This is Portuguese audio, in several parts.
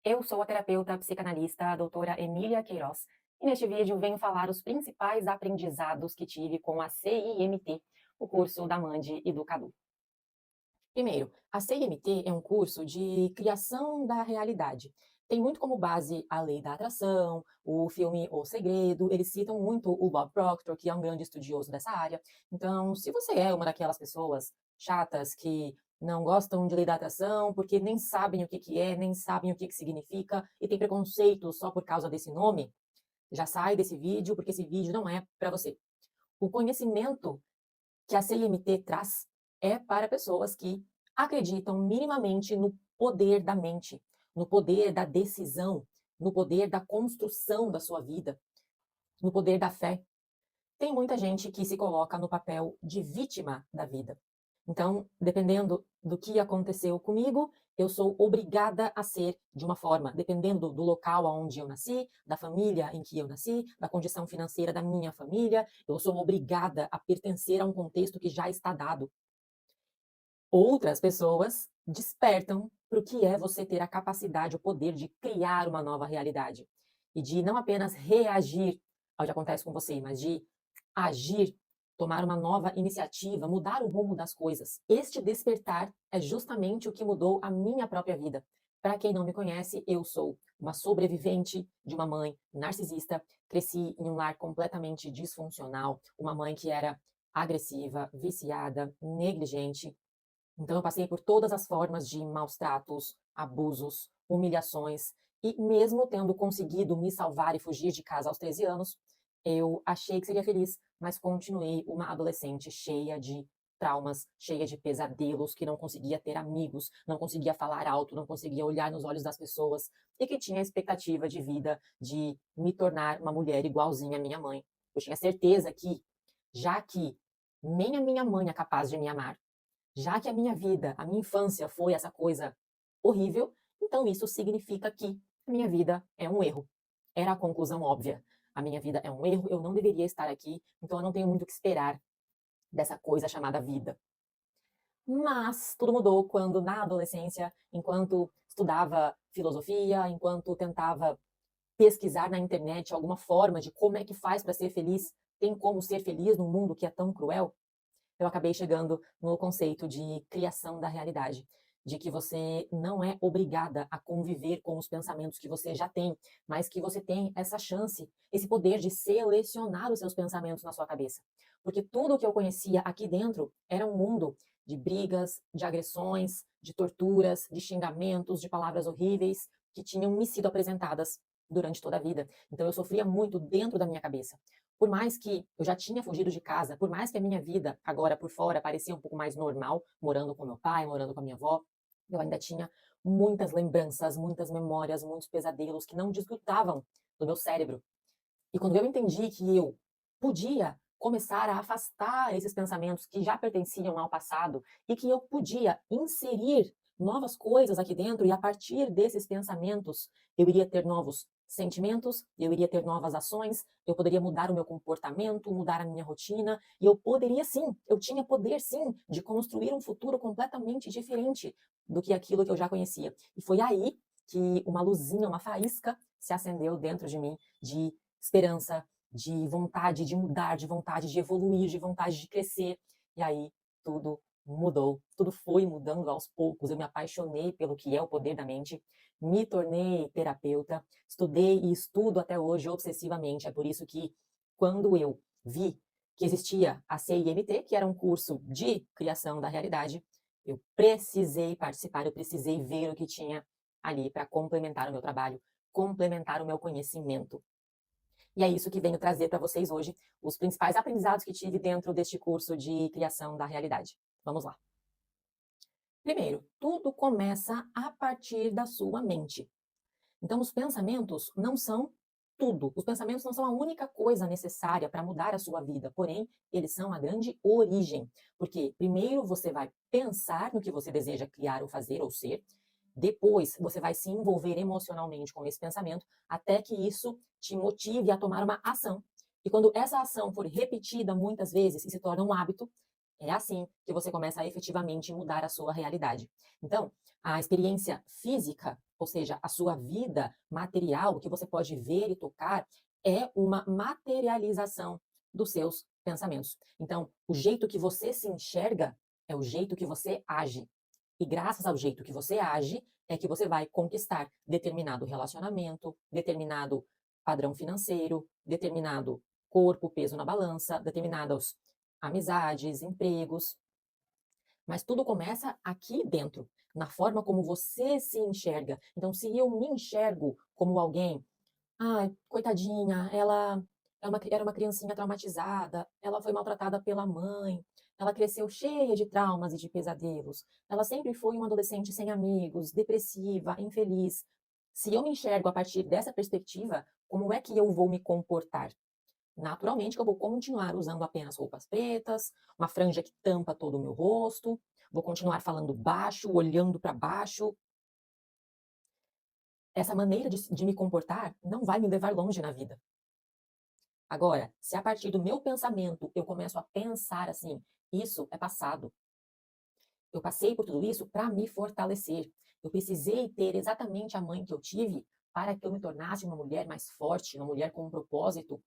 Eu sou a terapeuta psicanalista a doutora Emília Queiroz e neste vídeo venho falar os principais aprendizados que tive com a CIMT, o curso da Mandi e do Cadu. Primeiro, a CIMT é um curso de criação da realidade. Tem muito como base a lei da atração, o filme O Segredo, eles citam muito o Bob Proctor, que é um grande estudioso dessa área. Então, se você é uma daquelas pessoas chatas que não gostam de lei da atração, porque nem sabem o que que é, nem sabem o que que significa, e tem preconceito só por causa desse nome, já sai desse vídeo, porque esse vídeo não é para você. O conhecimento que a CIMT traz é para pessoas que acreditam minimamente no poder da mente, no poder da decisão, no poder da construção da sua vida, no poder da fé. Tem muita gente que se coloca no papel de vítima da vida. Então, dependendo do que aconteceu comigo, eu sou obrigada a ser de uma forma, dependendo do local onde eu nasci, da família em que eu nasci, da condição financeira da minha família, eu sou obrigada a pertencer a um contexto que já está dado. Outras pessoas despertam para o que é você ter a capacidade, o poder de criar uma nova realidade e de não apenas reagir ao que acontece com você, mas de agir, tomar uma nova iniciativa, mudar o rumo das coisas. Este despertar é justamente o que mudou a minha própria vida. Para quem não me conhece, eu sou uma sobrevivente de uma mãe narcisista, cresci em um lar completamente disfuncional, uma mãe que era agressiva, viciada, negligente. Então eu passei por todas as formas de maus tratos, abusos, humilhações, e mesmo tendo conseguido me salvar e fugir de casa aos 13 anos, eu achei que seria feliz, mas continuei uma adolescente cheia de traumas, cheia de pesadelos, que não conseguia ter amigos, não conseguia falar alto, não conseguia olhar nos olhos das pessoas, e que tinha a expectativa de vida de me tornar uma mulher igualzinha à minha mãe. Eu tinha certeza que, já que nem a minha mãe é capaz de me amar, já que a minha vida, a minha infância foi essa coisa horrível, então isso significa que a minha vida é um erro. Era a conclusão óbvia. A minha vida é um erro, eu não deveria estar aqui, então eu não tenho muito o que esperar dessa coisa chamada vida. Mas tudo mudou quando, na adolescência, enquanto estudava filosofia, enquanto tentava pesquisar na internet alguma forma de como é que faz para ser feliz, tem como ser feliz num mundo que é tão cruel, eu acabei chegando no conceito de criação da realidade, de que você não é obrigada a conviver com os pensamentos que você já tem, mas que você tem essa chance, esse poder de selecionar os seus pensamentos na sua cabeça. Porque tudo o que eu conhecia aqui dentro era um mundo de brigas, de agressões, de torturas, de xingamentos, de palavras horríveis que tinham me sido apresentadas durante toda a vida. Então eu sofria muito dentro da minha cabeça. Por mais que eu já tinha fugido de casa, por mais que a minha vida agora por fora parecia um pouco mais normal, morando com meu pai, morando com a minha avó, eu ainda tinha muitas lembranças, muitas memórias, muitos pesadelos que não desgrutavam do meu cérebro. E quando eu entendi que eu podia começar a afastar esses pensamentos que já pertenciam ao passado e que eu podia inserir novas coisas aqui dentro, e a partir desses pensamentos eu iria ter novos sentimentos, eu iria ter novas ações, eu poderia mudar o meu comportamento, mudar a minha rotina, e eu poderia sim, eu tinha poder sim de construir um futuro completamente diferente do que aquilo que eu já conhecia. E foi aí que uma luzinha, uma faísca se acendeu dentro de mim de esperança, de vontade de mudar, de vontade de evoluir, de vontade de crescer. E aí tudo mudou, tudo foi mudando aos poucos. Eu me apaixonei pelo que é o poder da mente, me tornei terapeuta, estudei e estudo até hoje obsessivamente. É por isso que, quando eu vi que existia a CIMT, que era um curso de criação da realidade, eu precisei participar, eu precisei ver o que tinha ali para complementar o meu trabalho, complementar o meu conhecimento. E é isso que venho trazer para vocês hoje, os principais aprendizados que tive dentro deste curso de criação da realidade. Vamos lá. Primeiro, tudo começa a partir da sua mente. Então, os pensamentos não são tudo. Os pensamentos não são a única coisa necessária para mudar a sua vida, porém, eles são a grande origem. Porque primeiro você vai pensar no que você deseja criar ou fazer ou ser, depois você vai se envolver emocionalmente com esse pensamento, até que isso te motive a tomar uma ação. E quando essa ação for repetida muitas vezes e se torna um hábito, é assim que você começa a efetivamente mudar a sua realidade. Então, a experiência física, ou seja, a sua vida material, o que você pode ver e tocar, é uma materialização dos seus pensamentos. Então, o jeito que você se enxerga é o jeito que você age. E graças ao jeito que você age, é que você vai conquistar determinado relacionamento, determinado padrão financeiro, determinado corpo, peso na balança, determinadas amizades, empregos. Mas tudo começa aqui dentro, na forma como você se enxerga. Então, se eu me enxergo como alguém, ai, coitadinha, ela era uma criancinha traumatizada, ela foi maltratada pela mãe, ela cresceu cheia de traumas e de pesadelos, ela sempre foi uma adolescente sem amigos, depressiva, infeliz. Se eu me enxergo a partir dessa perspectiva, como é que eu vou me comportar? Naturalmente que eu vou continuar usando apenas roupas pretas, uma franja que tampa todo o meu rosto, vou continuar falando baixo, olhando para baixo. Essa maneira de me comportar não vai me levar longe na vida. Agora, se a partir do meu pensamento eu começo a pensar assim, isso é passado. Eu passei por tudo isso para me fortalecer. Eu precisei ter exatamente a mãe que eu tive para que eu me tornasse uma mulher mais forte, uma mulher com um propósito.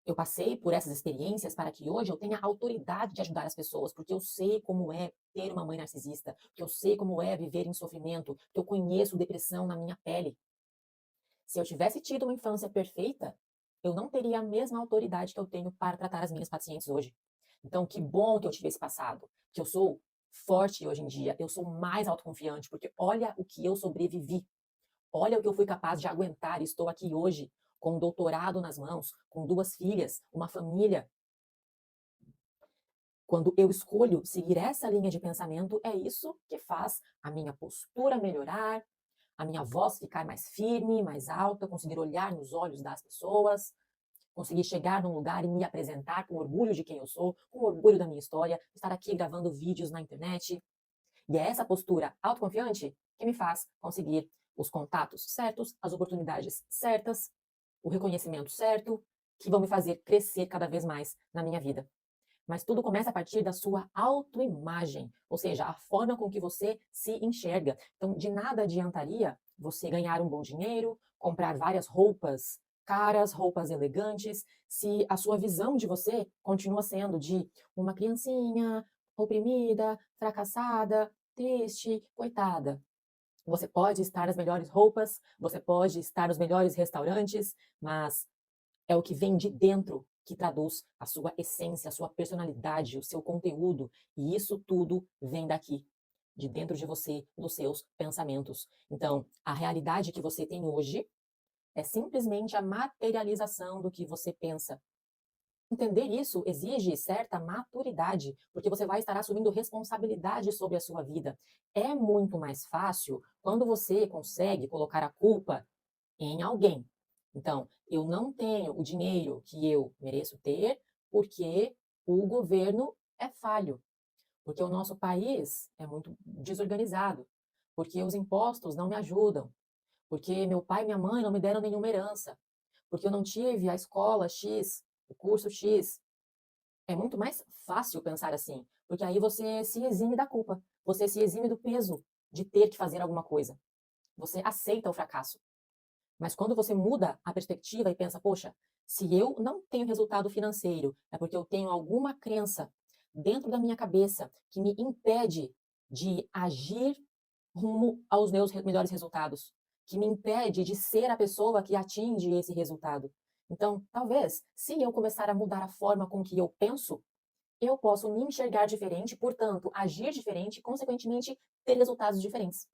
Eu passei por essas experiências para que hoje eu tenha autoridade de ajudar as pessoas, porque eu sei como é ter uma mãe narcisista, que eu sei como é viver em sofrimento, que eu conheço depressão na minha pele. Se eu tivesse tido uma infância perfeita, eu não teria a mesma autoridade que eu tenho para tratar as minhas pacientes hoje. Então, que bom que eu tive esse passado, que eu sou forte hoje em dia, eu sou mais autoconfiante, porque olha o que eu sobrevivi, olha o que eu fui capaz de aguentar, e estou aqui hoje com um doutorado nas mãos, com 2 filhas, uma família. Quando eu escolho seguir essa linha de pensamento, é isso que faz a minha postura melhorar, a minha voz ficar mais firme, mais alta, conseguir olhar nos olhos das pessoas, conseguir chegar num lugar e me apresentar com orgulho de quem eu sou, com orgulho da minha história, estar aqui gravando vídeos na internet. E é essa postura autoconfiante que me faz conseguir os contatos certos, as oportunidades certas, o reconhecimento certo, que vão me fazer crescer cada vez mais na minha vida. Mas tudo começa a partir da sua autoimagem, ou seja, a forma com que você se enxerga. Então, de nada adiantaria você ganhar um bom dinheiro, comprar várias roupas caras, roupas elegantes, se a sua visão de você continua sendo de uma criancinha oprimida, fracassada, triste, coitada. Você pode estar nas melhores roupas, você pode estar nos melhores restaurantes, mas é o que vem de dentro que traduz a sua essência, a sua personalidade, o seu conteúdo. E isso tudo vem daqui, de dentro de você, dos seus pensamentos. Então, a realidade que você tem hoje é simplesmente a materialização do que você pensa. Entender isso exige certa maturidade, porque você vai estar assumindo responsabilidade sobre a sua vida. É muito mais fácil quando você consegue colocar a culpa em alguém. Então, eu não tenho o dinheiro que eu mereço ter porque o governo é falho, porque o nosso país é muito desorganizado, porque os impostos não me ajudam, porque meu pai e minha mãe não me deram nenhuma herança, porque eu não tive a escola X, o curso X. É muito mais fácil pensar assim, porque aí você se exime da culpa, você se exime do peso de ter que fazer alguma coisa. Você aceita o fracasso. Mas quando você muda a perspectiva e pensa, poxa, se eu não tenho resultado financeiro, é porque eu tenho alguma crença dentro da minha cabeça que me impede de agir rumo aos meus melhores resultados, que me impede de ser a pessoa que atinge esse resultado. Então, talvez, se eu começar a mudar a forma com que eu penso, eu posso me enxergar diferente, portanto, agir diferente e, consequentemente, ter resultados diferentes.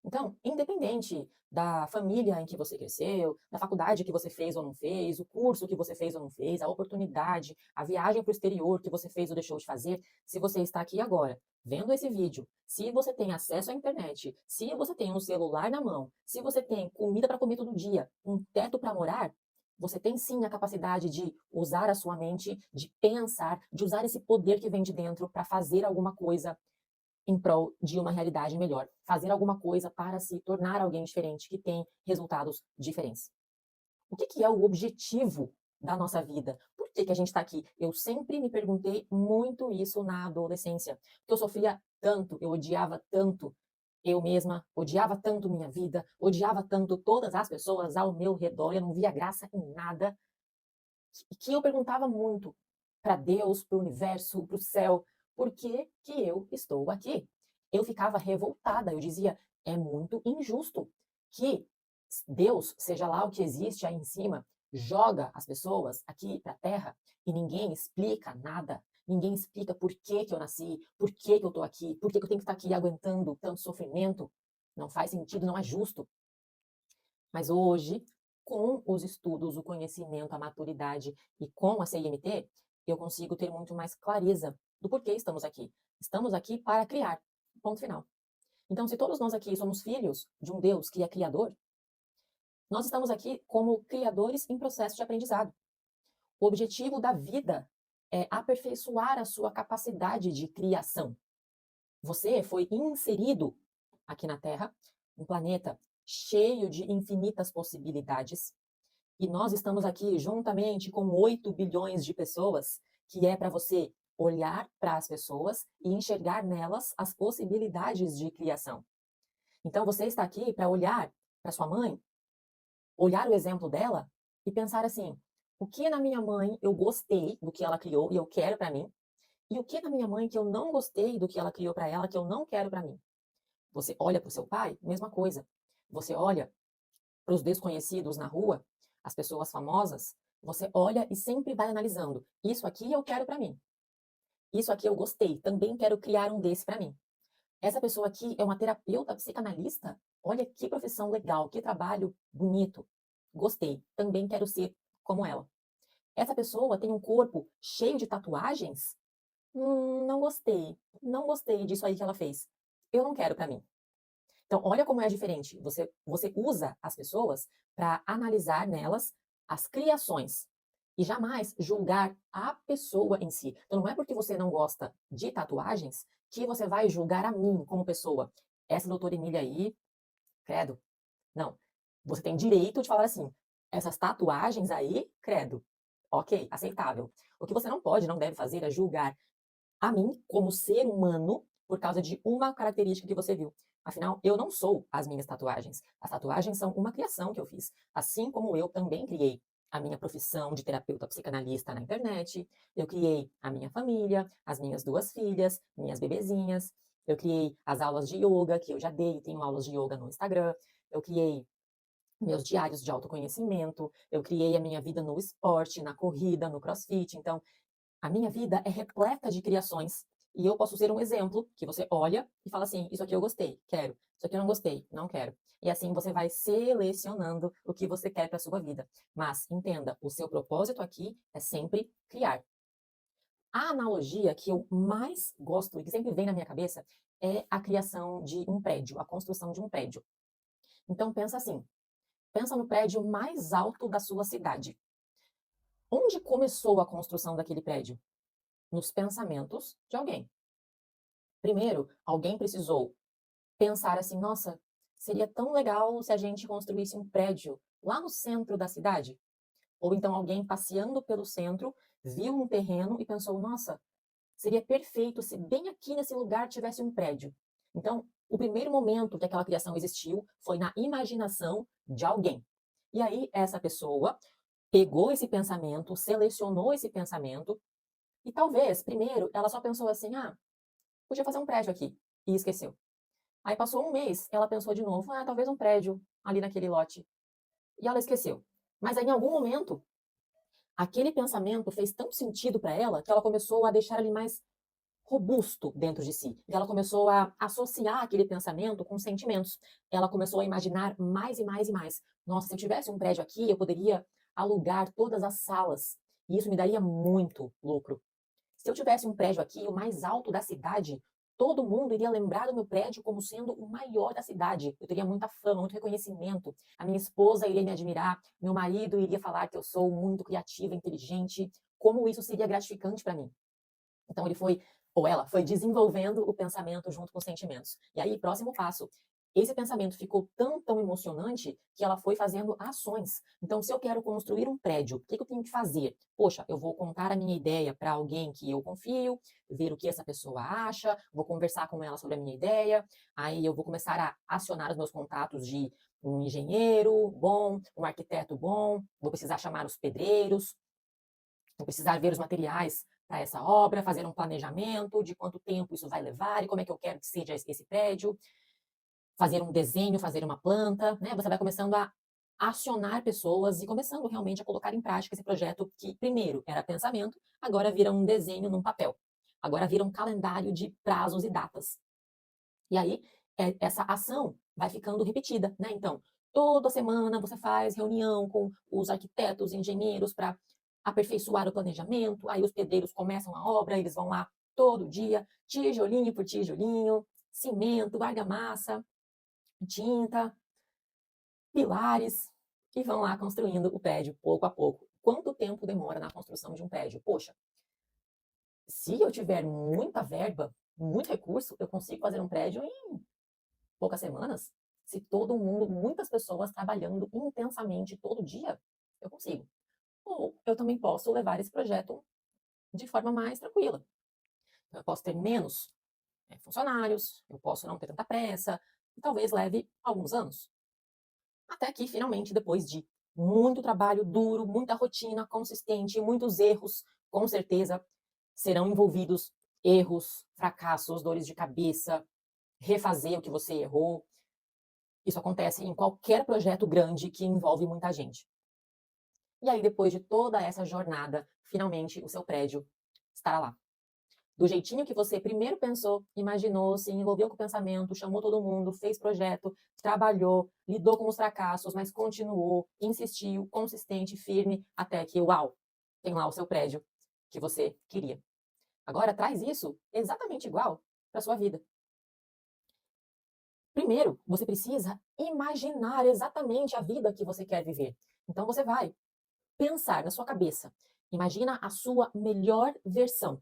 Então, independente da família em que você cresceu, da faculdade que você fez ou não fez, o curso que você fez ou não fez, a oportunidade, a viagem para o exterior que você fez ou deixou de fazer, se você está aqui agora vendo esse vídeo, se você tem acesso à internet, se você tem um celular na mão, se você tem comida para comer todo dia, um teto para morar, você tem sim a capacidade de usar a sua mente, de pensar, de usar esse poder que vem de dentro para fazer alguma coisa em prol de uma realidade melhor, fazer alguma coisa para se tornar alguém diferente, que tem resultados diferentes. O que é o objetivo da nossa vida? Por que a gente está aqui? Eu sempre me perguntei muito isso na adolescência, porque eu sofria tanto, eu odiava tanto, Eu mesma odiava tanto minha vida, odiava tanto todas as pessoas ao meu redor, eu não via graça em nada, que eu perguntava muito para Deus, para o universo, para o céu, por que que eu estou aqui? Eu ficava revoltada, eu dizia, é muito injusto que Deus, seja lá o que existe aí em cima, joga as pessoas aqui para a terra e ninguém explica nada. Ninguém explica por que que eu nasci, por que que eu estou aqui, por que que eu tenho que estar aqui aguentando tanto sofrimento. Não faz sentido, não é justo. Mas hoje, com os estudos, o conhecimento, a maturidade e com a CIMT, eu consigo ter muito mais clareza do porquê estamos aqui. Estamos aqui para criar. Ponto final. Então, se todos nós aqui somos filhos de um Deus que é criador, nós estamos aqui como criadores em processo de aprendizado. O objetivo da vida é aperfeiçoar a sua capacidade de criação. Você foi inserido aqui na Terra, um planeta cheio de infinitas possibilidades, e nós estamos aqui juntamente com 8 bilhões de pessoas, que é para você olhar para as pessoas e enxergar nelas as possibilidades de criação. Então você está aqui para olhar para sua mãe, olhar o exemplo dela e pensar assim: o que na minha mãe eu gostei do que ela criou e eu quero para mim, e o que na minha mãe que eu não gostei do que ela criou para ela que eu não quero para mim. Você olha para o seu pai, mesma coisa. Você olha para os desconhecidos na rua, as pessoas famosas, você olha e sempre vai analisando. Isso aqui eu quero para mim. Isso aqui eu gostei, também quero criar um desse para mim. Essa pessoa aqui é uma terapeuta psicanalista? Olha que profissão legal, que trabalho bonito. Gostei, também quero ser como ela. Essa pessoa tem um corpo cheio de tatuagens? Não gostei. Não gostei disso aí que ela fez. Eu não quero para mim. Então, olha como é diferente. Você usa as pessoas para analisar nelas as criações e jamais julgar a pessoa em si. Então, não é porque você não gosta de tatuagens que você vai julgar a mim como pessoa. Essa doutora Emília aí, credo. Não. Você tem direito de falar assim: essas tatuagens aí, credo. Ok, aceitável. O que você não pode, não deve fazer é julgar a mim como ser humano por causa de uma característica que você viu. Afinal, eu não sou as minhas tatuagens. As tatuagens são uma criação que eu fiz. Assim como eu também criei a minha profissão de terapeuta psicanalista na internet, eu criei a minha família, as minhas 2 filhas, minhas bebezinhas, eu criei as aulas de yoga, que eu já dei, tenho aulas de yoga no Instagram, eu criei meus diários de autoconhecimento, eu criei a minha vida no esporte, na corrida, no crossfit. Então, a minha vida é repleta de criações e eu posso ser um exemplo que você olha e fala assim: isso aqui eu gostei, quero. Isso aqui eu não gostei, não quero. E assim você vai selecionando o que você quer para a sua vida. Mas entenda, o seu propósito aqui é sempre criar. A analogia que eu mais gosto e que sempre vem na minha cabeça é a criação de um prédio, a construção de um prédio. Então pensa assim, pensa no prédio mais alto da sua cidade. Onde começou a construção daquele prédio? Nos pensamentos de alguém. Primeiro, alguém precisou pensar assim: nossa, seria tão legal se a gente construísse um prédio lá no centro da cidade. Ou então alguém passeando pelo centro viu um terreno e pensou: nossa, seria perfeito se bem aqui nesse lugar tivesse um prédio. Então, o primeiro momento que aquela criação existiu foi na imaginação de alguém. E aí, essa pessoa pegou esse pensamento, selecionou esse pensamento, e talvez, primeiro, ela só pensou assim: ah, podia fazer um prédio aqui, e esqueceu. Aí passou um mês, ela pensou de novo: ah, talvez um prédio ali naquele lote. E ela esqueceu. Mas aí, em algum momento, aquele pensamento fez tanto sentido para ela que ela começou a deixar ele mais robusto dentro de si. E ela começou a associar aquele pensamento com sentimentos. Ela começou a imaginar mais e mais e mais. Nossa, se eu tivesse um prédio aqui, eu poderia alugar todas as salas. E isso me daria muito lucro. Se eu tivesse um prédio aqui, o mais alto da cidade, todo mundo iria lembrar do meu prédio como sendo o maior da cidade. Eu teria muita fama, muito reconhecimento. A minha esposa iria me admirar, meu marido iria falar que eu sou muito criativa, inteligente. Como isso seria gratificante para mim? Então ele foi, ou ela, foi desenvolvendo o pensamento junto com os sentimentos. E aí, próximo passo, Esse pensamento ficou tão emocionante que ela foi fazendo ações. Então, se eu quero construir um prédio, o que eu tenho que fazer? Poxa, eu vou contar a minha ideia para alguém que eu confio, ver o que essa pessoa acha, vou conversar com ela sobre a minha ideia, aí eu vou começar a acionar os meus contatos de um engenheiro bom, um arquiteto bom, vou precisar chamar os pedreiros, vou precisar ver os materiais para essa obra, fazer um planejamento de quanto tempo isso vai levar e como é que eu quero que seja esse prédio, fazer um desenho, fazer uma planta, né? Você vai começando a acionar pessoas e começando realmente a colocar em prática esse projeto que primeiro era pensamento, agora vira um desenho num papel. Agora vira um calendário de prazos e datas. E aí, essa ação vai ficando repetida, né? Então, toda semana você faz reunião com os arquitetos, engenheiros para aperfeiçoar o planejamento, aí os pedreiros começam a obra, eles vão lá todo dia, tijolinho por tijolinho, cimento, argamassa, tinta, pilares, e vão lá construindo o prédio pouco a pouco. Quanto tempo demora na construção de um prédio? Poxa, se eu tiver muita verba, muito recurso, eu consigo fazer um prédio em poucas semanas. Se todo mundo, muitas pessoas trabalhando intensamente todo dia, eu consigo. Ou eu também posso levar esse projeto de forma mais tranquila. Então, eu posso ter menos funcionários, eu posso não ter tanta pressa, e talvez leve alguns anos. Até que, finalmente, depois de muito trabalho duro, muita rotina consistente, muitos erros, com certeza serão envolvidos erros, fracassos, dores de cabeça, refazer o que você errou. Isso acontece em qualquer projeto grande que envolve muita gente. E aí, depois de toda essa jornada, finalmente o seu prédio estará lá. Do jeitinho que você primeiro pensou, imaginou, se envolveu com o pensamento, chamou todo mundo, fez projeto, trabalhou, lidou com os fracassos, mas continuou, insistiu, consistente, firme, até que, uau, tem lá o seu prédio que você queria. Agora traz isso exatamente igual para sua vida. Primeiro, você precisa imaginar exatamente a vida que você quer viver. Então você vai pensar na sua cabeça. Imagina a sua melhor versão.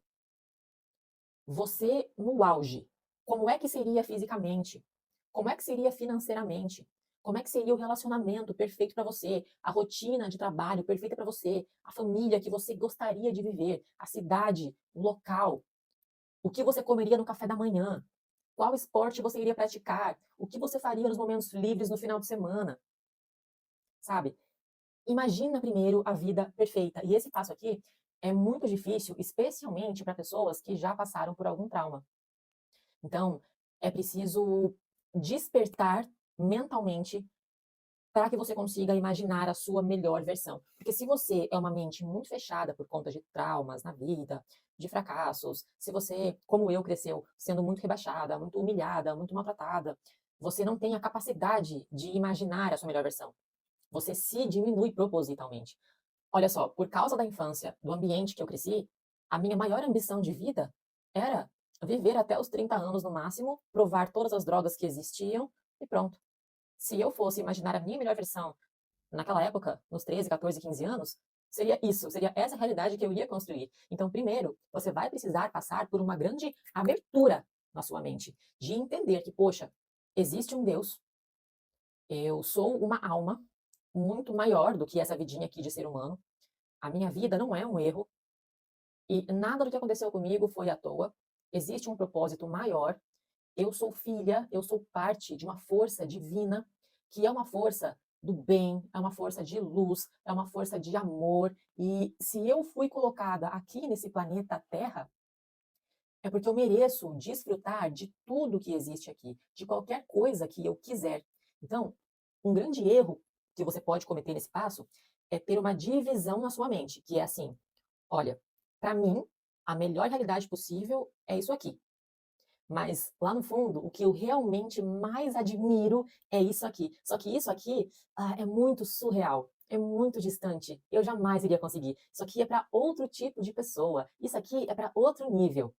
Você no auge. Como é que seria fisicamente? Como é que seria financeiramente? Como é que seria o relacionamento perfeito para você? A rotina de trabalho perfeita para você? A família que você gostaria de viver? A cidade, o local? O que você comeria no café da manhã? Qual esporte você iria praticar? O que você faria nos momentos livres no final de semana? Sabe? Imagina primeiro a vida perfeita. E esse passo aqui é muito difícil, especialmente para pessoas que já passaram por algum trauma. Então, é preciso despertar mentalmente para que você consiga imaginar a sua melhor versão. Porque se você é uma mente muito fechada por conta de traumas na vida, de fracassos, se você, como eu, cresceu sendo muito rebaixada, muito humilhada, muito maltratada, você não tem a capacidade de imaginar a sua melhor versão. Você se diminui propositalmente. Olha só, por causa da infância, do ambiente que eu cresci, a minha maior ambição de vida era viver até os 30 anos no máximo, provar todas as drogas que existiam e pronto. Se eu fosse imaginar a minha melhor versão naquela época, nos 13, 14, 15 anos, seria isso, seria essa realidade que eu ia construir. Então, primeiro, você vai precisar passar por uma grande abertura na sua mente, de entender que, poxa, existe um Deus, eu sou uma alma muito maior do que essa vidinha aqui de ser humano, a minha vida não é um erro e nada do que aconteceu comigo foi à toa. Existe um propósito maior. Eu sou filha, eu sou parte de uma força divina, que é uma força do bem, é uma força de luz, é uma força de amor. E se eu fui colocada aqui nesse planeta Terra, é porque eu mereço desfrutar de tudo que existe aqui, de qualquer coisa que eu quiser. Então, um grande erro que você pode cometer nesse passo é ter uma divisão na sua mente, que é assim: olha, para mim, a melhor realidade possível é isso aqui. Mas lá no fundo, o que eu realmente mais admiro é isso aqui. Só que isso aqui é muito surreal, é muito distante. Eu jamais iria conseguir. Isso aqui é para outro tipo de pessoa. Isso aqui é para outro nível.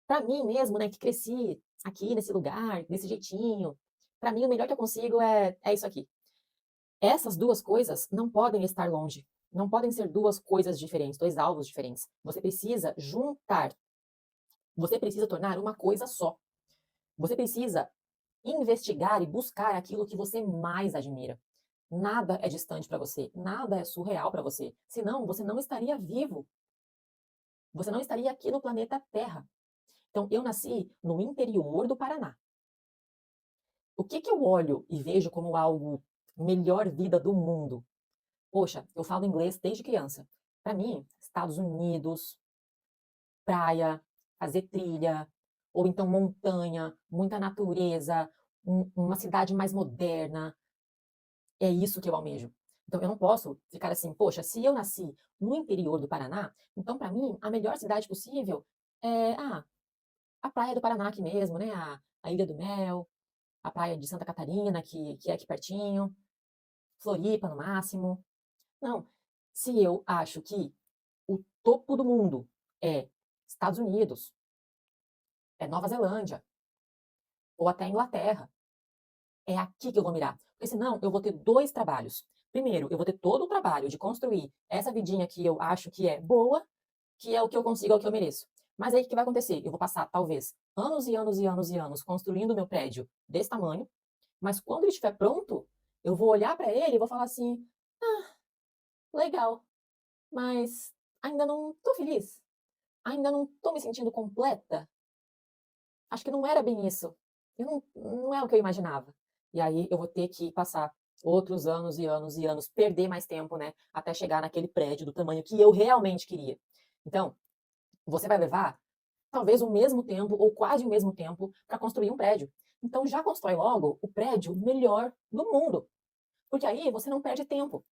Para mim mesmo, né, que cresci aqui nesse lugar, desse jeitinho, para mim o melhor que eu consigo é isso aqui. Essas duas coisas não podem estar longe. Não podem ser duas coisas diferentes, dois alvos diferentes. Você precisa juntar. Você precisa tornar uma coisa só. Você precisa investigar e buscar aquilo que você mais admira. Nada é distante para você, nada é surreal para você. Senão, você não estaria vivo. Você não estaria aqui no planeta Terra. Então, eu nasci no interior do Paraná. O que que eu olho e vejo como algo melhor vida do mundo? Poxa, eu falo inglês desde criança. Para mim, Estados Unidos, praia, fazer trilha, ou então montanha, muita natureza, uma cidade mais moderna. É isso que eu almejo. Então eu não posso ficar assim, poxa, se eu nasci no interior do Paraná, então para mim a melhor cidade possível é a praia do Paraná aqui mesmo, né? A Ilha do Mel, a praia de Santa Catarina, que é aqui pertinho, Floripa no máximo. Não. Se eu acho que o topo do mundo é Estados Unidos, é Nova Zelândia, ou até Inglaterra, é aqui que eu vou mirar. Porque senão eu vou ter dois trabalhos. Primeiro, eu vou ter todo o trabalho de construir essa vidinha que eu acho que é boa, que é o que eu consigo, é o que eu mereço. Mas aí o que vai acontecer? Eu vou passar, talvez, anos e anos e anos e anos construindo o meu prédio desse tamanho, mas quando ele estiver pronto, eu vou olhar para ele e vou falar assim: ah, legal, mas ainda não estou feliz, ainda não estou me sentindo completa. Acho que não era bem isso. Não é o que eu imaginava. E aí eu vou ter que passar outros anos e anos e anos, perder mais tempo, né, até chegar naquele prédio do tamanho que eu realmente queria. Então, você vai levar talvez o mesmo tempo ou quase o mesmo tempo para construir um prédio. Então já constrói logo o prédio melhor do mundo, porque aí você não perde tempo.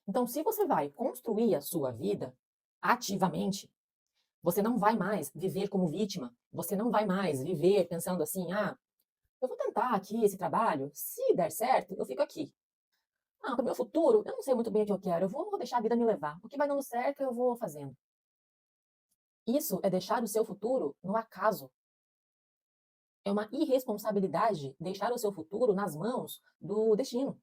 Então, se você vai construir a sua vida ativamente, você não vai mais viver como vítima. Você não vai mais viver pensando assim: ah, eu vou tentar aqui esse trabalho, se der certo, eu fico aqui. Ah, para o meu futuro, eu não sei muito bem o que eu quero, eu vou deixar a vida me levar. O que vai dando certo, eu vou fazendo. Isso é deixar o seu futuro no acaso. É uma irresponsabilidade deixar o seu futuro nas mãos do destino.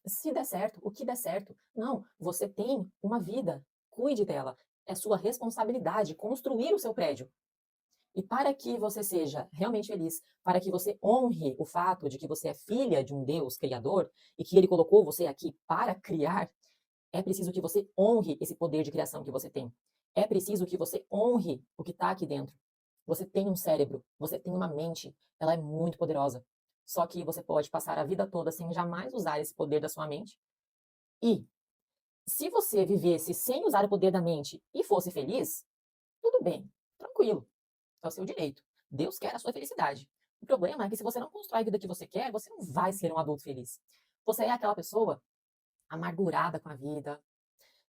Se der certo, o que der certo. Não, você tem uma vida, cuide dela. É sua responsabilidade construir o seu prédio. E para que você seja realmente feliz, para que você honre o fato de que você é filha de um Deus criador e que ele colocou você aqui para criar, é preciso que você honre esse poder de criação que você tem. É preciso que você honre o que está aqui dentro. Você tem um cérebro, você tem uma mente, ela é muito poderosa. Só que você pode passar a vida toda sem jamais usar esse poder da sua mente. E se você vivesse sem usar o poder da mente e fosse feliz, tudo bem, tranquilo. É o seu direito. Deus quer a sua felicidade. O problema é que se você não constrói a vida que você quer, você não vai ser um adulto feliz. Você é aquela pessoa amargurada com a vida,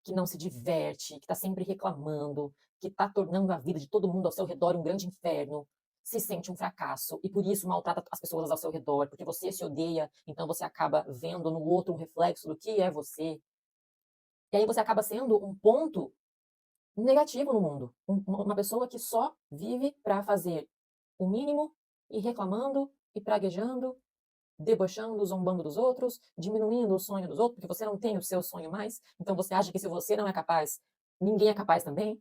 que não se diverte, que está sempre reclamando, que está tornando a vida de todo mundo ao seu redor um grande inferno, se sente um fracasso e por isso maltrata as pessoas ao seu redor, porque você se odeia, então você acaba vendo no outro um reflexo do que é você. E aí você acaba sendo um ponto negativo no mundo. Uma pessoa que só vive para fazer o mínimo e reclamando e praguejando, debochando, zombando dos outros, diminuindo o sonho dos outros, porque você não tem o seu sonho mais. Então você acha que se você não é capaz, ninguém é capaz também.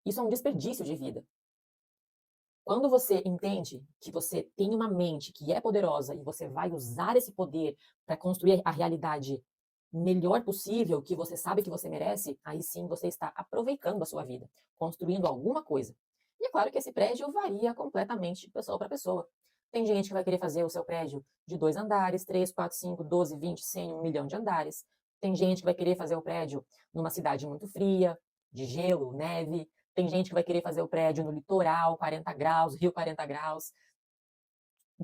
Isso é um desperdício de vida. Quando você entende que você tem uma mente que é poderosa e você vai usar esse poder para construir a realidade melhor possível, que você sabe que você merece, aí sim você está aproveitando a sua vida, construindo alguma coisa. E é claro que esse prédio varia completamente de pessoa para pessoa. Tem gente que vai querer fazer o seu prédio de 2 andares, 3, 4, 5, 12, 20, 100, 1 milhão de andares. Tem gente que vai querer fazer o prédio numa cidade muito fria, de gelo, neve. Tem gente que vai querer fazer o prédio no litoral, 40 graus, Rio 40 graus.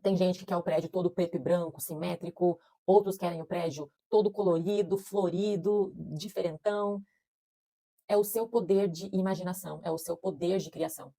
Tem gente que quer o prédio todo preto e branco, simétrico. Outros querem o prédio todo colorido, florido, diferentão. É o seu poder de imaginação, é o seu poder de criação.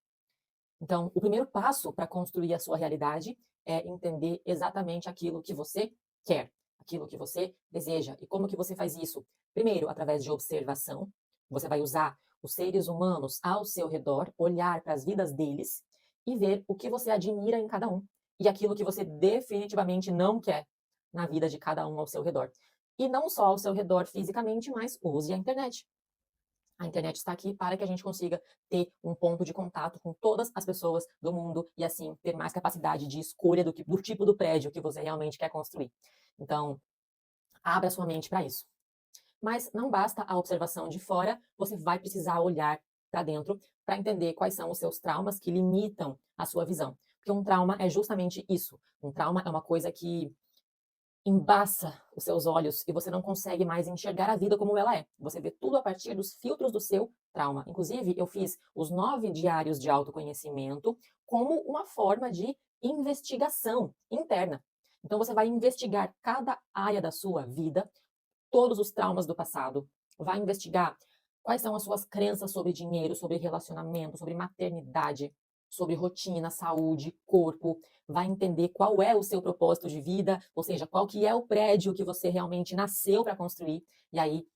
Então, o primeiro passo para construir a sua realidade é entender exatamente aquilo que você quer, aquilo que você deseja. E como que você faz isso? Primeiro, através de observação. Você vai usar os seres humanos ao seu redor, olhar para as vidas deles e ver o que você admira em cada um e aquilo que você definitivamente não quer na vida de cada um ao seu redor. E não só ao seu redor fisicamente, mas use a internet. A internet está aqui para que a gente consiga ter um ponto de contato com todas as pessoas do mundo e assim ter mais capacidade de escolha do tipo do prédio que você realmente quer construir. Então, abra sua mente para isso. Mas não basta a observação de fora, você vai precisar olhar para dentro para entender quais são os seus traumas que limitam a sua visão. Porque um trauma é justamente isso. Um trauma é uma coisa que embaça os seus olhos e você não consegue mais enxergar a vida como ela é. Você vê tudo a partir dos filtros do seu trauma. Inclusive, eu fiz os 9 diários de autoconhecimento como uma forma de investigação interna. Então, você vai investigar cada área da sua vida, todos os traumas do passado, vai investigar quais são as suas crenças sobre dinheiro, sobre relacionamento, sobre maternidade, sobre rotina, saúde, corpo, vai entender qual é o seu propósito de vida, ou seja, qual que é o prédio que você realmente nasceu para construir, e aí,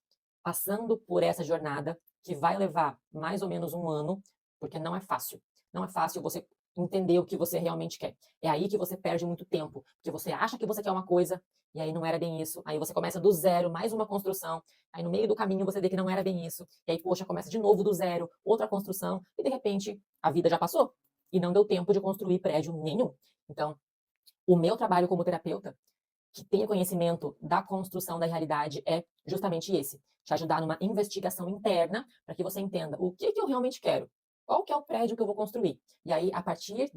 passando por essa jornada, que vai levar mais ou menos um ano, porque não é fácil. Não é fácil você entender o que você realmente quer. É aí que você perde muito tempo, porque você acha que você quer uma coisa, e aí não era bem isso. Aí você começa do zero, mais uma construção. Aí no meio do caminho você vê que não era bem isso. E aí, poxa, começa de novo do zero, outra construção, e de repente a vida já passou. E não deu tempo de construir prédio nenhum. Então, o meu trabalho como terapeuta, que tenha conhecimento da construção da realidade, é justamente esse. Te ajudar numa investigação interna para que você entenda o que eu realmente quero. Qual que é o prédio que eu vou construir? E aí, a partir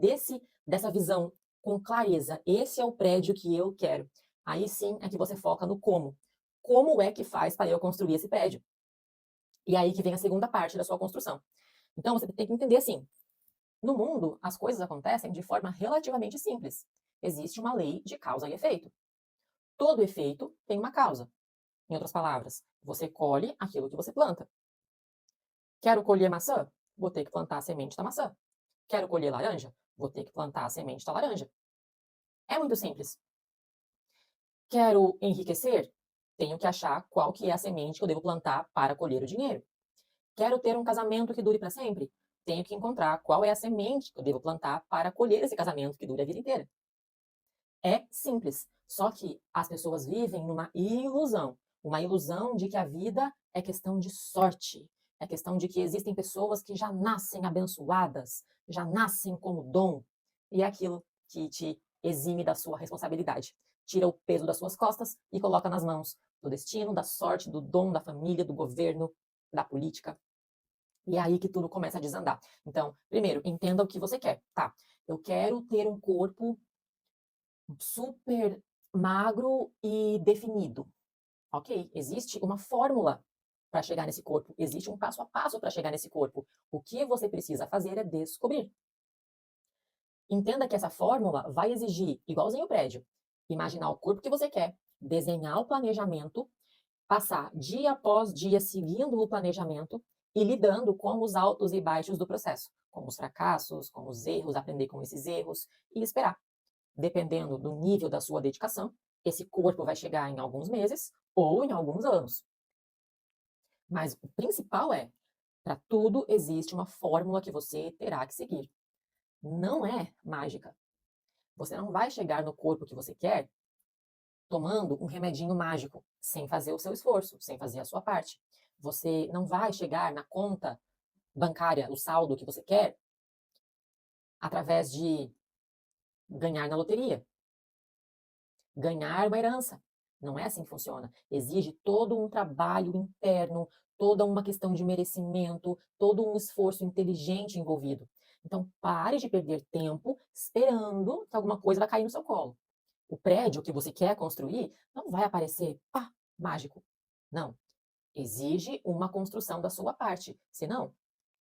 dessa visão com clareza, esse é o prédio que eu quero. Aí sim é que você foca no como. Como é que faz para eu construir esse prédio? E aí que vem a segunda parte da sua construção. Então, você tem que entender assim, no mundo, as coisas acontecem de forma relativamente simples. Existe uma lei de causa e efeito. Todo efeito tem uma causa. Em outras palavras, você colhe aquilo que você planta. Quero colher maçã? Vou ter que plantar a semente da maçã. Quero colher laranja? Vou ter que plantar a semente da laranja. É muito simples. Quero enriquecer? Tenho que achar qual que é a semente que eu devo plantar para colher o dinheiro. Quero ter um casamento que dure para sempre? Tenho que encontrar qual é a semente que eu devo plantar para colher esse casamento que dure a vida inteira. É simples, só que as pessoas vivem numa ilusão, uma ilusão de que a vida é questão de sorte, é questão de que existem pessoas que já nascem abençoadas, já nascem como dom, e é aquilo que te exime da sua responsabilidade. Tira o peso das suas costas e coloca nas mãos do destino, da sorte, do dom, da família, do governo, da política. E é aí que tudo começa a desandar. Então, primeiro, entenda o que você quer, tá? Eu quero ter um corpo super magro e definido. Ok, existe uma fórmula para chegar nesse corpo, existe um passo a passo para chegar nesse corpo. O que você precisa fazer é descobrir. Entenda que essa fórmula vai exigir, igualzinho o prédio, imaginar o corpo que você quer, desenhar o planejamento, passar dia após dia seguindo o planejamento e lidando com os altos e baixos do processo, com os fracassos, com os erros, aprender com esses erros e esperar. Dependendo do nível da sua dedicação, esse corpo vai chegar em alguns meses ou em alguns anos. Mas o principal é, para tudo existe uma fórmula que você terá que seguir. Não é mágica. Você não vai chegar no corpo que você quer tomando um remedinho mágico, sem fazer o seu esforço, sem fazer a sua parte. Você não vai chegar na conta bancária, o saldo que você quer, através de ganhar na loteria, ganhar uma herança. Não é assim que funciona. Exige todo um trabalho interno, toda uma questão de merecimento, todo um esforço inteligente envolvido. Então, pare de perder tempo esperando que alguma coisa vai cair no seu colo. O prédio que você quer construir não vai aparecer, pá, mágico. Não. Exige uma construção da sua parte. Senão,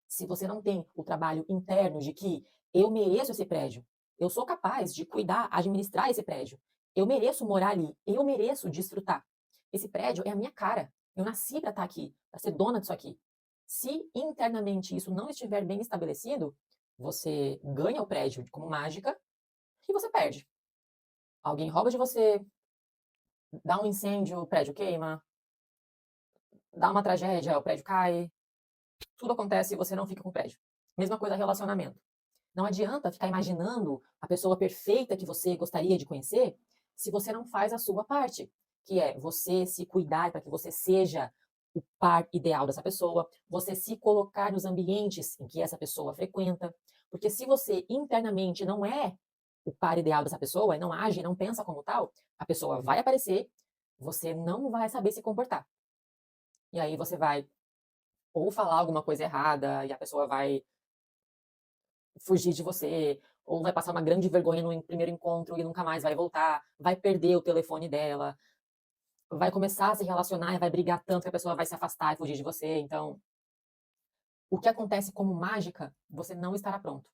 se você não tem o trabalho interno de que eu mereço esse prédio, eu sou capaz de cuidar, administrar esse prédio, eu mereço morar ali, eu mereço desfrutar. Esse prédio é a minha cara. Eu nasci para estar aqui, para ser dona disso aqui. Se internamente isso não estiver bem estabelecido, você ganha o prédio como mágica e você perde. Alguém rouba de você, dá um incêndio, o prédio queima, dá uma tragédia, o prédio cai, tudo acontece e você não fica com o prédio. Mesma coisa relacionamento. Não adianta ficar imaginando a pessoa perfeita que você gostaria de conhecer se você não faz a sua parte, que é você se cuidar para que você seja o par ideal dessa pessoa, você se colocar nos ambientes em que essa pessoa frequenta, porque se você internamente não é o par ideal dessa pessoa e não age, não pensa como tal, a pessoa vai aparecer, você não vai saber se comportar. E aí você vai ou falar alguma coisa errada e a pessoa vai fugir de você, ou vai passar uma grande vergonha no primeiro encontro e nunca mais vai voltar, vai perder o telefone dela, vai começar a se relacionar e vai brigar tanto que a pessoa vai se afastar e fugir de você. Então, o que acontece como mágica, você não estará pronto.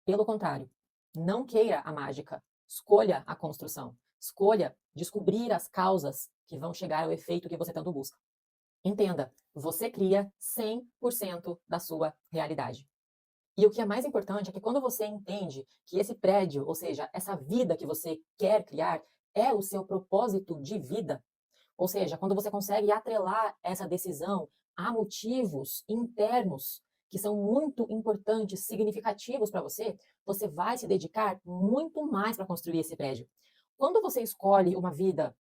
Pelo contrário, não queira a mágica, escolha a construção, escolha descobrir as causas que vão chegar ao efeito que você tanto busca. Entenda, você cria 100% da sua realidade. E o que é mais importante é que quando você entende que esse prédio, ou seja, essa vida que você quer criar, é o seu propósito de vida, ou seja, quando você consegue atrelar essa decisão a motivos internos que são muito importantes, significativos para você, você vai se dedicar muito mais para construir esse prédio. Quando você escolhe uma vida,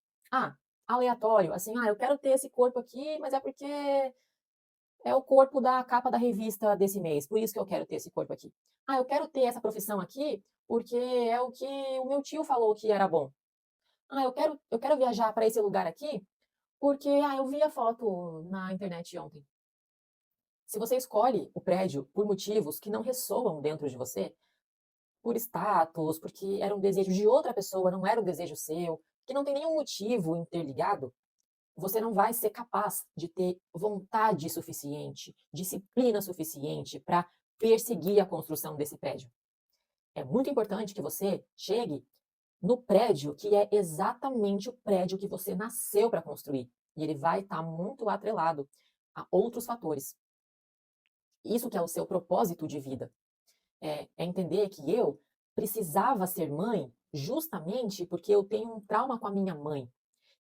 aleatório, assim, eu quero ter esse corpo aqui, mas é porque é o corpo da capa da revista desse mês, por isso que eu quero ter esse corpo aqui. Eu quero ter essa profissão aqui porque é o que o meu tio falou que era bom. Eu quero viajar para esse lugar aqui porque eu vi a foto na internet ontem. Se você escolhe o prédio por motivos que não ressoam dentro de você, por status, porque era um desejo de outra pessoa, não era um desejo seu, que não tem nenhum motivo interligado, você não vai ser capaz de ter vontade suficiente, disciplina suficiente para perseguir a construção desse prédio. É muito importante que você chegue no prédio que é exatamente o prédio que você nasceu para construir. E ele vai estar muito atrelado a outros fatores. Isso que é o seu propósito de vida. É entender que eu precisava ser mãe justamente porque eu tenho um trauma com a minha mãe.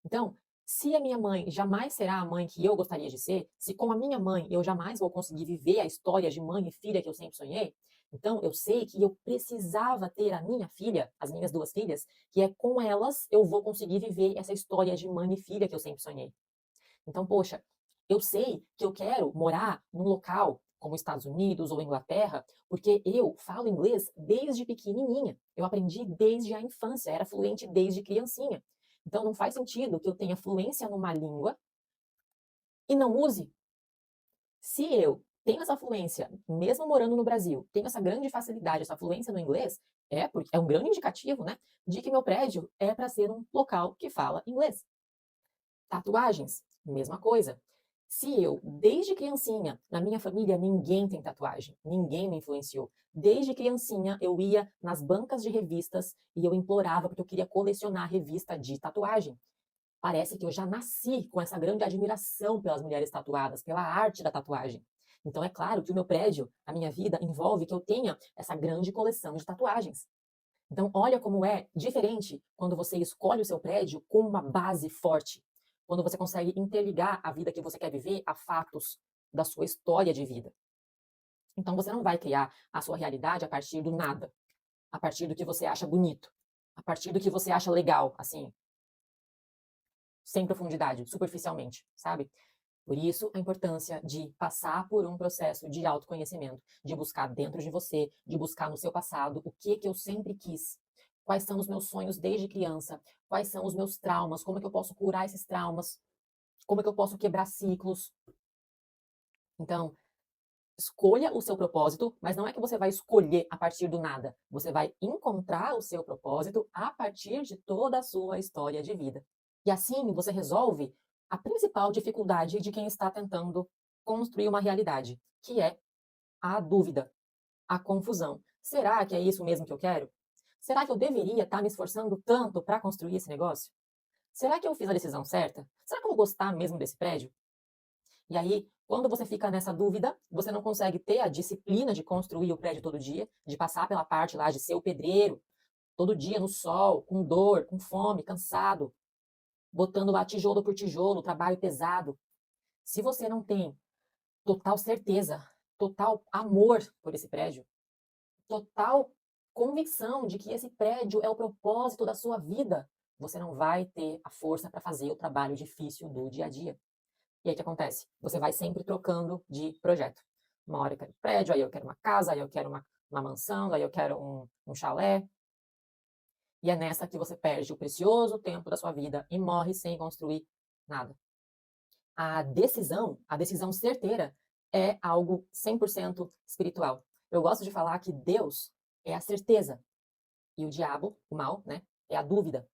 Então, se a minha mãe jamais será a mãe que eu gostaria de ser, se com a minha mãe eu jamais vou conseguir viver a história de mãe e filha que eu sempre sonhei, então eu sei que eu precisava ter a minha filha, as minhas duas filhas, que é com elas eu vou conseguir viver essa história de mãe e filha que eu sempre sonhei. Então, poxa, eu sei que eu quero morar num local como Estados Unidos ou Inglaterra, porque eu falo inglês desde pequenininha. Eu aprendi desde a infância, era fluente desde criancinha. Então não faz sentido que eu tenha fluência numa língua e não use. Se eu tenho essa fluência, mesmo morando no Brasil, tenho essa grande facilidade, essa fluência no inglês, é um grande indicativo, né, de que meu prédio é para ser um local que fala inglês. Tatuagens, mesma coisa. Se eu, desde criancinha, na minha família ninguém tem tatuagem, ninguém me influenciou. Desde criancinha eu ia nas bancas de revistas e eu implorava porque eu queria colecionar revista de tatuagem. Parece que eu já nasci com essa grande admiração pelas mulheres tatuadas, pela arte da tatuagem. Então é claro que o meu prédio, a minha vida, envolve que eu tenha essa grande coleção de tatuagens. Então, olha como é diferente quando você escolhe o seu prédio com uma base forte. Quando você consegue interligar a vida que você quer viver a fatos da sua história de vida. Então, você não vai criar a sua realidade a partir do nada, a partir do que você acha bonito, a partir do que você acha legal, assim, sem profundidade, superficialmente, sabe? Por isso, a importância de passar por um processo de autoconhecimento, de buscar dentro de você, de buscar no seu passado o que eu sempre quis. Quais são os meus sonhos desde criança? Quais são os meus traumas? Como é que eu posso curar esses traumas? Como é que eu posso quebrar ciclos? Então, escolha o seu propósito, mas não é que você vai escolher a partir do nada. Você vai encontrar o seu propósito a partir de toda a sua história de vida. E assim você resolve a principal dificuldade de quem está tentando construir uma realidade, que é a dúvida, a confusão. Será que é isso mesmo que eu quero? Será que eu deveria estar me esforçando tanto para construir esse negócio? Será que eu fiz a decisão certa? Será que eu vou gostar mesmo desse prédio? E aí, quando você fica nessa dúvida, você não consegue ter a disciplina de construir o prédio todo dia, de passar pela parte lá de ser o pedreiro, todo dia no sol, com dor, com fome, cansado, botando lá tijolo por tijolo, trabalho pesado. Se você não tem total certeza, total amor por esse prédio, total convicção de que esse prédio é o propósito da sua vida, você não vai ter a força para fazer o trabalho difícil do dia a dia. E aí o que acontece? Você vai sempre trocando de projeto. Uma hora eu quero um prédio, aí eu quero uma casa, aí eu quero uma mansão, aí eu quero um chalé. E é nessa que você perde o precioso tempo da sua vida e morre sem construir nada. A decisão certeira é algo 100% espiritual. Eu gosto de falar que Deus é a certeza e o diabo, o mal, né, é a dúvida.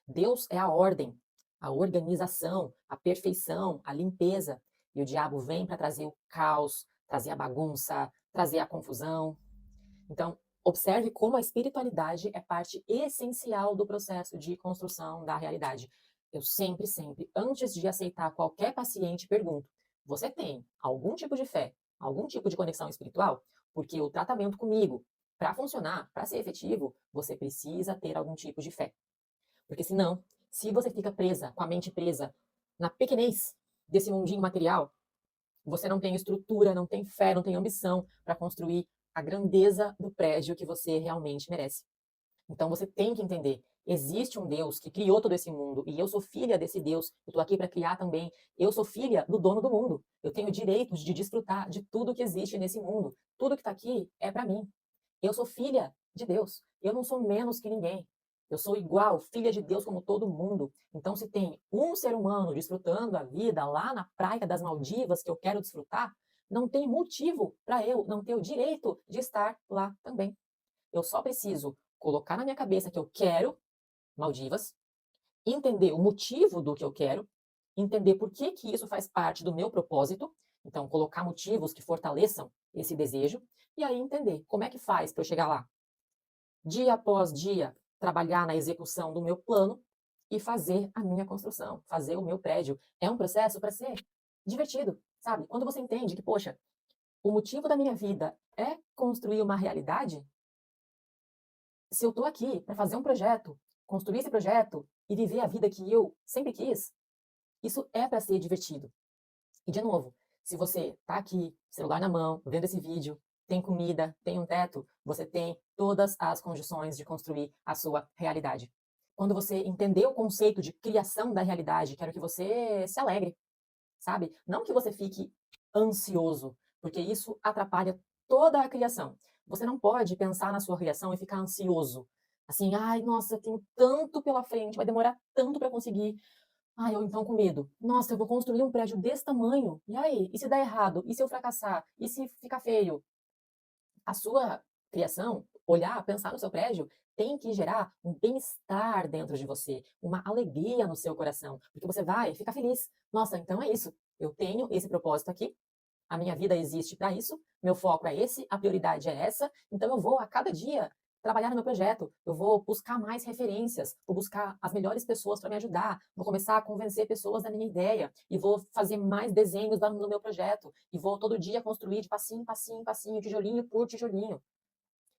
Deus é a ordem, a organização, a perfeição, a limpeza. E o diabo vem para trazer o caos, trazer a bagunça, trazer a confusão. Então, observe como a espiritualidade é parte essencial do processo de construção da realidade. Eu sempre, sempre, antes de aceitar qualquer paciente, pergunto: você tem algum tipo de fé, algum tipo de conexão espiritual? Porque o tratamento comigo, para funcionar, para ser efetivo, você precisa ter algum tipo de fé. Porque senão, se você fica presa, com a mente presa na pequenez desse mundinho material, você não tem estrutura, não tem fé, não tem ambição para construir a grandeza do prédio que você realmente merece. Então você tem que entender, existe um Deus que criou todo esse mundo e eu sou filha desse Deus, eu estou aqui para criar também. Eu sou filha do dono do mundo. Eu tenho direitos de desfrutar de tudo que existe nesse mundo. Tudo que está aqui é para mim. Eu sou filha de Deus. Eu não sou menos que ninguém. Eu sou igual, filha de Deus como todo mundo. Então, se tem um ser humano desfrutando a vida lá na praia das Maldivas que eu quero desfrutar, não tem motivo para eu não ter o direito de estar lá também. Eu só preciso colocar na minha cabeça que eu quero Maldivas, entender o motivo do que eu quero, entender por que que isso faz parte do meu propósito, então colocar motivos que fortaleçam esse desejo, e aí entender como é que faz para eu chegar lá. Dia após dia, trabalhar na execução do meu plano e fazer a minha construção, fazer o meu prédio. É um processo para ser divertido, sabe? Quando você entende que, poxa, o motivo da minha vida é construir uma realidade, se eu estou aqui para fazer um projeto, construir esse projeto e viver a vida que eu sempre quis, isso é para ser divertido. E, de novo, se você está aqui, celular na mão, vendo esse vídeo, tem comida, tem um teto, você tem todas as condições de construir a sua realidade. Quando você entender o conceito de criação da realidade, quero que você se alegre, sabe? Não que você fique ansioso, porque isso atrapalha toda a criação. Você não pode pensar na sua criação e ficar ansioso. Assim, ai, nossa, eu tenho tanto pela frente, vai demorar tanto para conseguir. Ai, ou então com medo. Nossa, eu vou construir um prédio desse tamanho. E aí? E se der errado? E se eu fracassar? E se ficar feio? A sua criação, olhar, pensar no seu prédio, tem que gerar um bem-estar dentro de você, uma alegria no seu coração, porque você vai ficar feliz. Nossa, então é isso. Eu tenho esse propósito aqui, a minha vida existe para isso, meu foco é esse, a prioridade é essa, então eu vou a cada dia trabalhar no meu projeto, eu vou buscar mais referências, vou buscar as melhores pessoas para me ajudar, vou começar a convencer pessoas da minha ideia e vou fazer mais desenhos no meu projeto e vou todo dia construir de passinho, passinho, passinho, tijolinho por tijolinho.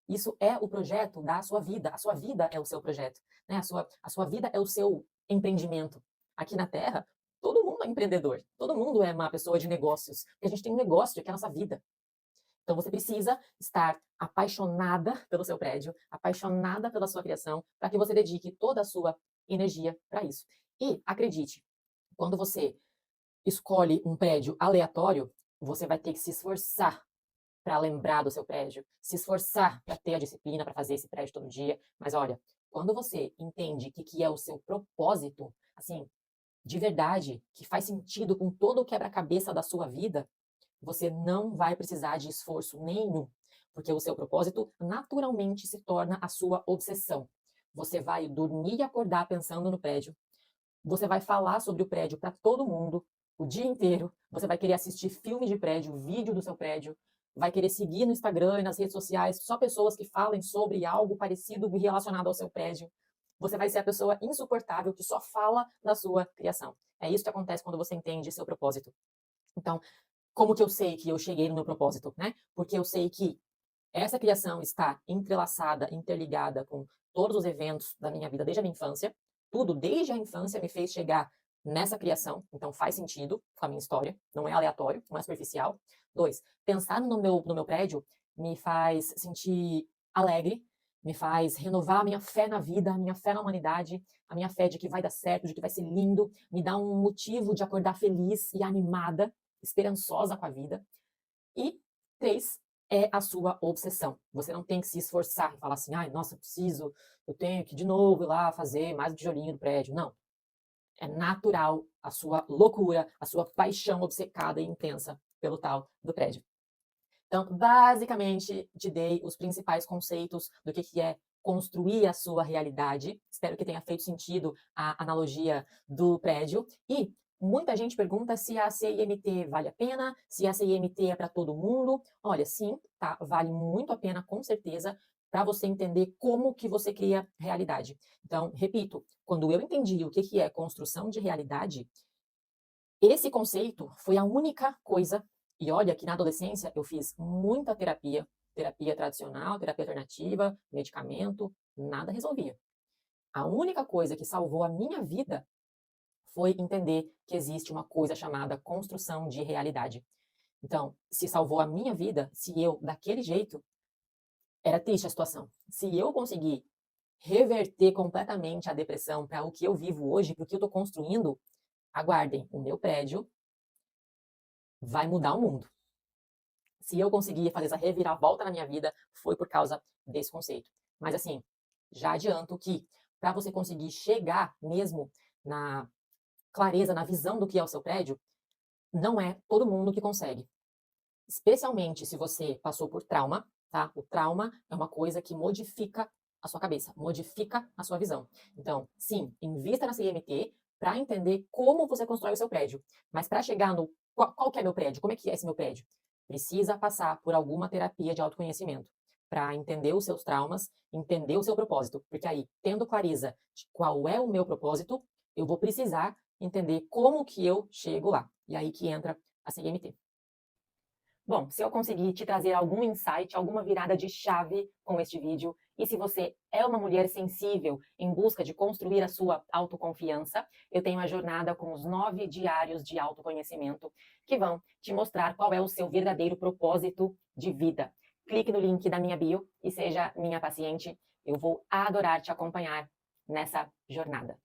Isso é o projeto da sua vida. A sua vida é o seu projeto, né? A sua vida é o seu empreendimento. Aqui na Terra, todo mundo é empreendedor. Todo mundo é uma pessoa de negócios. Porque a gente tem um negócio que é a nossa vida. Então você precisa estar apaixonada pelo seu prédio, apaixonada pela sua criação, para que você dedique toda a sua energia para isso. E acredite, quando você escolhe um prédio aleatório, você vai ter que se esforçar para lembrar do seu prédio, se esforçar para ter a disciplina para fazer esse prédio todo dia. Mas olha, quando você entende que é o seu propósito, assim, de verdade, que faz sentido com todo o quebra-cabeça da sua vida, você não vai precisar de esforço nenhum, porque o seu propósito naturalmente se torna a sua obsessão. Você vai dormir e acordar pensando no prédio, você vai falar sobre o prédio para todo mundo o dia inteiro, você vai querer assistir filme de prédio, vídeo do seu prédio, vai querer seguir no Instagram e nas redes sociais só pessoas que falem sobre algo parecido e relacionado ao seu prédio. Você vai ser a pessoa insuportável que só fala da sua criação. É isso que acontece quando você entende seu propósito. Então, como que eu sei que eu cheguei no meu propósito, né? Porque eu sei que essa criação está entrelaçada, interligada com todos os eventos da minha vida desde a minha infância. Tudo desde a infância me fez chegar nessa criação, então faz sentido com a minha história, não é aleatório, não é superficial. Dois, pensar no meu prédio me faz sentir alegre, me faz renovar a minha fé na vida, a minha fé na humanidade, a minha fé de que vai dar certo, de que vai ser lindo, me dá um motivo de acordar feliz e animada, esperançosa com a vida. E 3 é a sua obsessão. Você não tem que se esforçar e falar assim, ai, nossa, eu tenho que de novo ir lá fazer mais um tijolinho do prédio. Não. É natural a sua loucura, a sua paixão obcecada e intensa pelo tal do prédio. Então, basicamente, te dei os principais conceitos do que é construir a sua realidade. Espero que tenha feito sentido a analogia do prédio. E muita gente pergunta se a CIMT vale a pena, se a CIMT é para todo mundo. Olha, sim, tá, vale muito a pena, com certeza, para você entender como que você cria realidade. Então, repito, quando eu entendi o que é construção de realidade, esse conceito foi a única coisa, e olha que na adolescência eu fiz muita terapia, terapia tradicional, terapia alternativa, medicamento, nada resolvia. A única coisa que salvou a minha vida foi entender que existe uma coisa chamada construção de realidade. Então, se salvou a minha vida, se eu, daquele jeito, era triste a situação. Se eu conseguir reverter completamente a depressão para o que eu vivo hoje, para o que eu estou construindo, aguardem, o meu prédio vai mudar o mundo. Se eu conseguir fazer essa reviravolta na minha vida, foi por causa desse conceito. Mas assim, já adianto que para você conseguir chegar mesmo na clareza, na visão do que é o seu prédio, não é todo mundo que consegue. Especialmente se você passou por trauma, tá? O trauma é uma coisa que modifica a sua cabeça, modifica a sua visão. Então, sim, invista na CMT para entender como você constrói o seu prédio. Mas para chegar no qual que é meu prédio, como é que é esse meu prédio? Precisa passar por alguma terapia de autoconhecimento para entender os seus traumas, entender o seu propósito. Porque aí, tendo clareza de qual é o meu propósito, eu vou precisar entender como que eu chego lá. E aí que entra a CMT. Bom, se eu conseguir te trazer algum insight, alguma virada de chave com este vídeo, e se você é uma mulher sensível em busca de construir a sua autoconfiança, eu tenho a jornada com os 9 diários de autoconhecimento, que vão te mostrar qual é o seu verdadeiro propósito de vida. Clique no link da minha bio e seja minha paciente. Eu vou adorar te acompanhar nessa jornada.